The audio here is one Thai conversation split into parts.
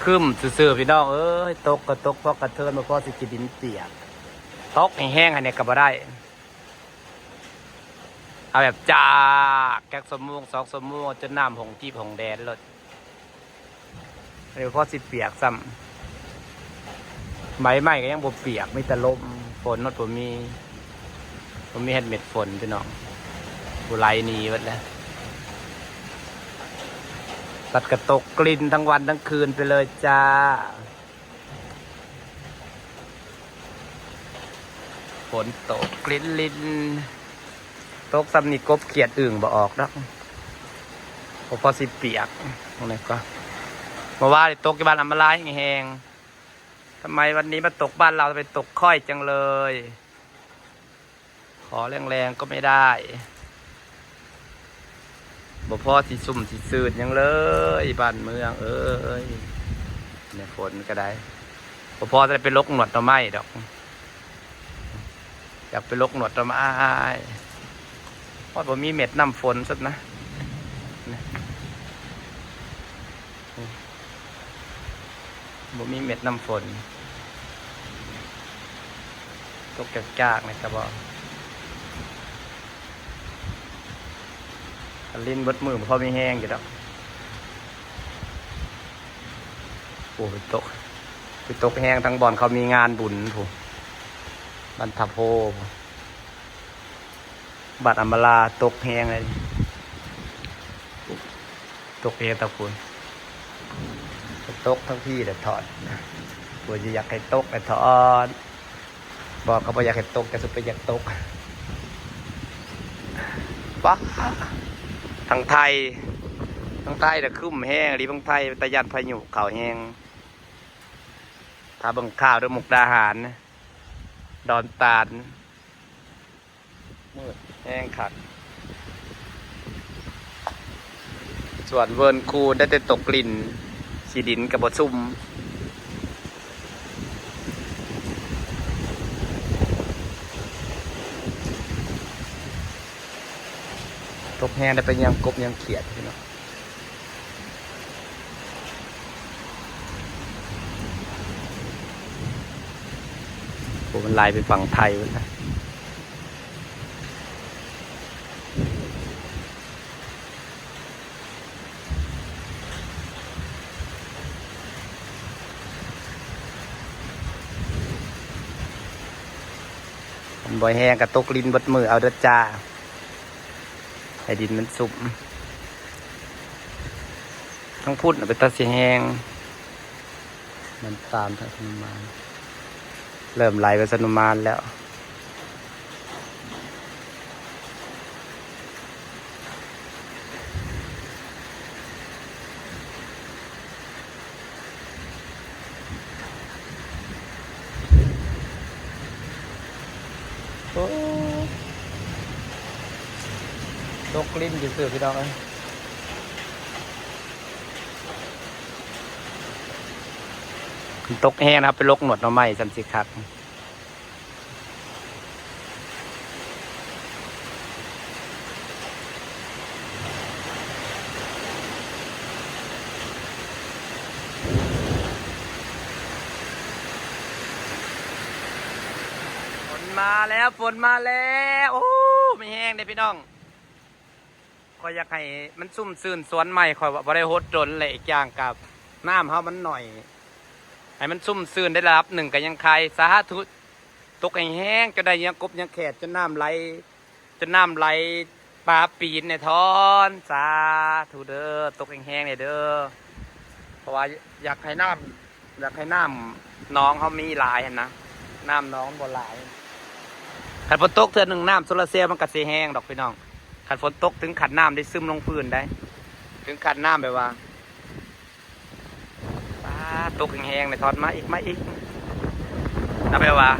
คืมซื่อๆพี่น้องเอ้ยตกก็ตกเพราะกระเทินมาเพราะสิกินดินเปียกตกแห้งๆอันนี้ก็บ่ได้เอาแบบจากแก๊กสมง2 ชั่วโมงจนน้ำหงจีบหงแดนเลยเดี๋ยวพอสิเปียกซ้ำใบไม้ก็ยังบ่เปียกมีแต่ลมฝนนดผมมีเห็ดเม็ดฝนพี่น้องบุไรนีวัดแล้วตัดกระตกกลิ่นทั้งวันทั้งคืนไปเลยจ้าฝนตกกลิ่นลิ้นตกซ้ำนี่กบเขียดอึ่งบ่ออกแล้วพอสิเปียกตรงไหนก็มาว่าตกที่บ้านอำมาลายแห้งทำไมวันนี้มาตกบ้านเราไปตกค่อยจังเลยขอแรงๆก็ไม่ได้บ่พอสิซุ่มสิสืดยังเลยบ้านเมืองเอ้ยเนี่ยฝนก็ได้บ่พอจะไปลกหนวดต้นไม้ดอกอยากไปลกหนวดต้นไม้เพราะบ่มีเม็ดน้ำฝนสักนะบ่มีเม็ดน้ำฝนตกจากๆนะครับบ่ลิ้นบดมือพอมีแห้งอยู่แล้วโอ้ไปตกแห้งทั้งบ่อนเขามีงานบุญผู้บันทับโพบัดอัมบาลาตกแห้งเลยตกแห้งตะคุณตกทั้งพี่แต่ถอดผู้จะอยากให้ตกแต่ถอดบอกเขาบอกอยากให้ตกแต่สุดไปอยากตกป๊อกทางไทยแต่คุ้มแห้งรีบางไทยตะยันพายุเขาแห้งถ้าบังข้าวด้วยมุกดาหารดอนตาลมืดแห้งขัดส่วนเวิร์นคูได้แต่ตกกลิ่นสีดินกับบดซุ่มตกแห้งได้ไปยังกบยังเขียดพี่น้องผมมันลายไปฝั่งไทยนะผมบ่อยแห้งกับตกลิ้นบดมือเอาเด้อจ้าให้ดินมันสุกต้องพูดไปตัดเสียงแห้งมันตามทางสนุมานเริ่มไหลไปสนุมานแล้วตกลิ้นอยู่เสือพี่น้องตกแห้งนะครับไปลกหนวดเราใหม่สันสิครับฝนมาแล้วโอ้ไม่แห้งเลยพี่น้องคอยอยากให้มันซุ่มซื่นสวนใหม่คอยว่าบ่ได้โหดจนเลยอีกอย่างกับน้ำเขามันหน่อยให้มันซุ่มซื่นได้รับหนึ่งก็ยังใครสาธุตกแห้งก็ได้ยังกบยังแขดจนน้ำไหลปลาปีนในท้อนสาธุเด้อตกแห้งเนี่ยเด้อเพราะว่าอยากให้น้ำน้องเขามีหลายนะน้ำน้องบ่หลายขันฝนตกเทื่อหนึ่งน้ำโซลาเซลล์มันก็สีแห้งดอกพี่น้องขันฝนตกถึงขันน้ำได้ซึมลงพื้นได้ถึงขันน้ำแบบว่าตกแห้งๆในทอดมาอีกนะแบบว่า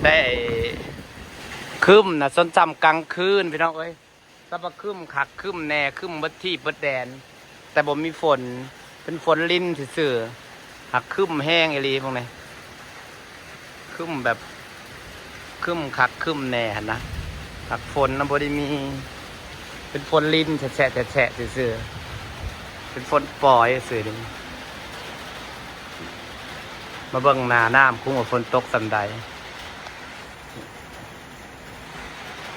ได้คืมนะส้นจำกลางคืนพี่น้องเอ้ยถ้าว่าคืมขักคืมแหน่คืมบัดที่บัดแดนแต่บ่มีฝนเป็นฝนลิ้นซื่อๆหักคืมแห้งไอ้ลีพวกนี้คืมแบบคืมขักคืมแหน่นะหักฝนนะบ่ได้มีเป็นฝนลิ้นแฉะซื่อๆ เป็นฝนปล่อยสื่อนี่มาเบิ่งหน้าน้ำคุ้งว่าฝนตกสันใด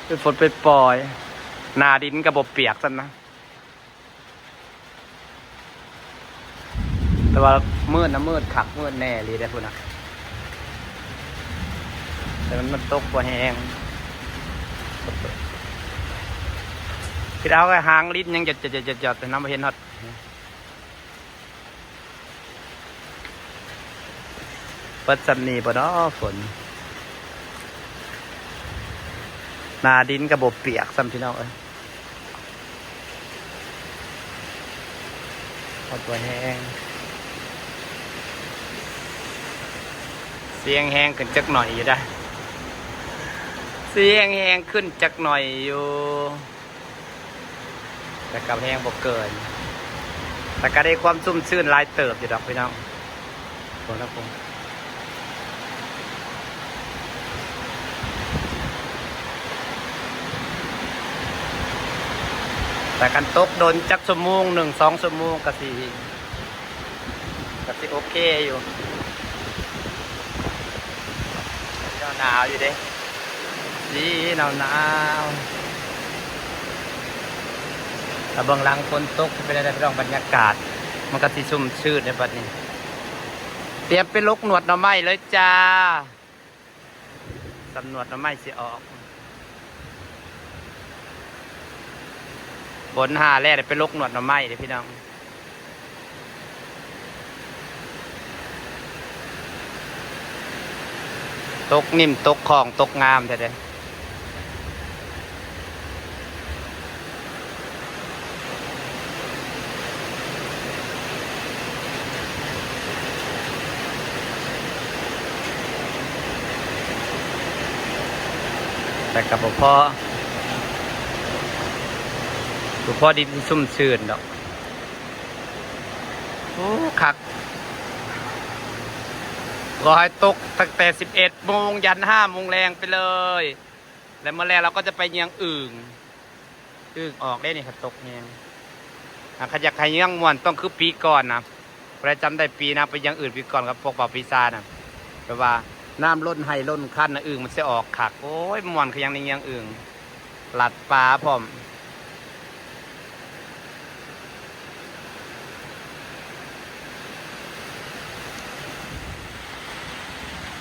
เป็นฝนไปปล่อยหน้าดินกระบบเปียกสันนะแต่ว่ามืดนะมืดขักมืดแน่เลยได้พูดนะแต่มันตกกว่าแห้งคิดเอาไอ้หางลิ้นยังจะแต่น้ำไม่เห็นฮอดเปิดสันนีบ่เนาะฝนนาดินกระบบเปียกซ้ำพี่น้องเอ้ยฮอดตัวแห้งเสียงแห้งขึ้นจักหน่อยอยู่ได้เสียงแห้งขึ้นจักหน่อยอยู่แต่กับแห้งบ่เกินแต่ก็ได้ความชุ่มชื่นลายเติบอยู่ดอกพี่น้องขอบคุณแต่กันตกโดนจักชั่วโมง1-2 ชั่วโมงก็สิโอเคอยู่หนาวอยู่เด้ดีหนาวแต่เบื้องหลังฝนตกเป็นอะไรพี่น้องบรรยากาศมันก็สิชุ่มชื่นในบัดนี้เตรียมไปลกหนวดหน่อไม้เลยจ้าสำหนวดหน่อไม้สิออกบนหาแรกไปลกหนวดหน่อไม้เลยพี่น้องตกนิ่มตกของตกงามแต่เด้แต่กับพ่อดินชุ่มชื้นดอกโอ้คักรอให้ตกตั้งแต่11 โมงยัน5 โมงแรงไปเลยแล้วเมื่อแรงเราก็จะไปเยียงอึ่งออกได้นี่ครับตกเยียงขยักขยั้งมวนต้องคือปีก่อนนะประจำได้ปีนะไปยังอื่นปีก่อนกับพวกเป่าปีซานะแปลว่าน้ำล้นให้ล้นขั้นนะอึ่งมันจะออกขักโอ้ยมวนขยันในยังอึ่งหลัดปลาพร้อม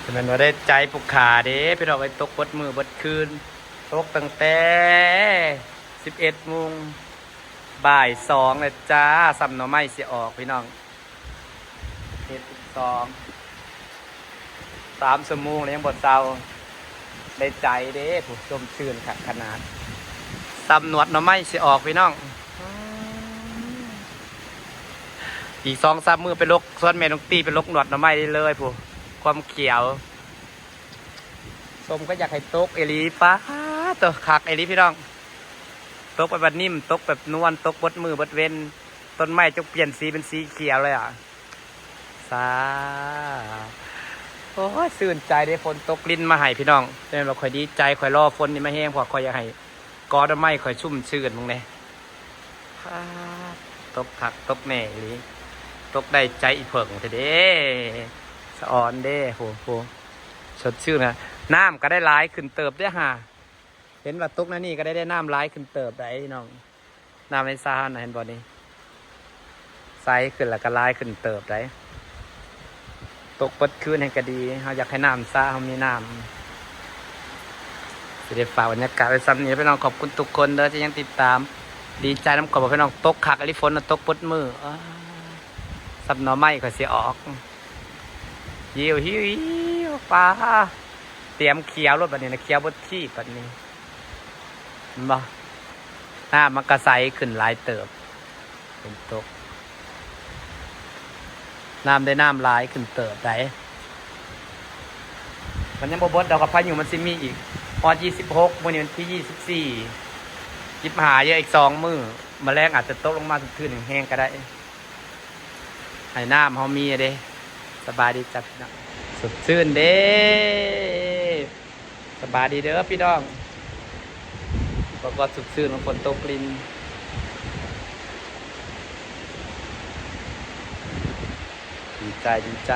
แต่มันว่าได้ใจปุกขาเด้ไปเราไปตกบดมือบดคืนตกตั้งแต่11 โมงบ่าย 2เลยจ้าซ้ำหน่อไม้เสียออกพี่น้อง3 ชั่วโมงแล้วยังบดเศร้าได้ใจเด้ผู้ชมชื่นขัดขนาดซ้ำหนวดหน่อไม้เสียออกพี่น้องอีก2-3 มือไปลกส่วนแม่น้องตีไปลกหนวดหน่อไม้ได้เลยผู้ความเขียวส้มก็อยากให้ตกเอลีป้าตัวขักเอลีพี่น้องตกแบบนิ่มตกแบบนวลตกบดมือบดเว้นต้นไม้จกเปลี่ยนสีเป็นสีเขียวเลยอ่ะสาโอ้ยสื่นใจได้ฝนตกลิ้นมาให้พี่น้องแต่เราคอยดีใจคอยรอฝนนี่มาแห้งพอคอยอยากให้กอดไม้คอยชุ่มชื่นมึงเนี่ยตกขักตกแหน่หรือตกได้ใจอีเผิงเถอะเด้สะออนเด้โหสดชื่นนะน้ำก็ได้ร้ายขึ้นเติบได้ห่าเห็นว่าตกนั่นนี่ก็ได้น้ำร้ายขึ้นเติบได้พี่น้องน้ำในซาหน่อยเห็นบ่นี้ไซขึ้นแล้วก็ร้ายขึ้นเติบได้ตกปดคืนให้ก็ดีเราอยากให้น้ำซาเขามีน้ำจะได้ฝากบรรยากาศไว้ซ้ำนี้พี่น้องขอบคุณทุกคนเด้อที่ยังติดตามดีใจน้ำกรอบพี่น้องตกขักอลิฝนตกปดมือซับหน่อไม้ก็เสียออกหิวปลาเตรียมเคี้ยวรถแบบนี้นะเคี้ยวบดขี้แบบนี้บ่หน้ามันกระใสขึ้นหลายเติบเป็นตกน้ำได้น้ำลายขึ้นเติบได้มันยังบดดอกกระพายอยู่มันซิมีอีกพอ26 วันนี้วันที่25เยอะอีก2 มื้อแมลงอาจจะตกลงมาทื่นๆแห้งก็ได้ให้น้ำเขามีเด้สบายดีจัดนะสดชื่นเด้สบายดีเด้อพี่น้องก็สดชื่นฝนตกลิน ดีใจดีใจ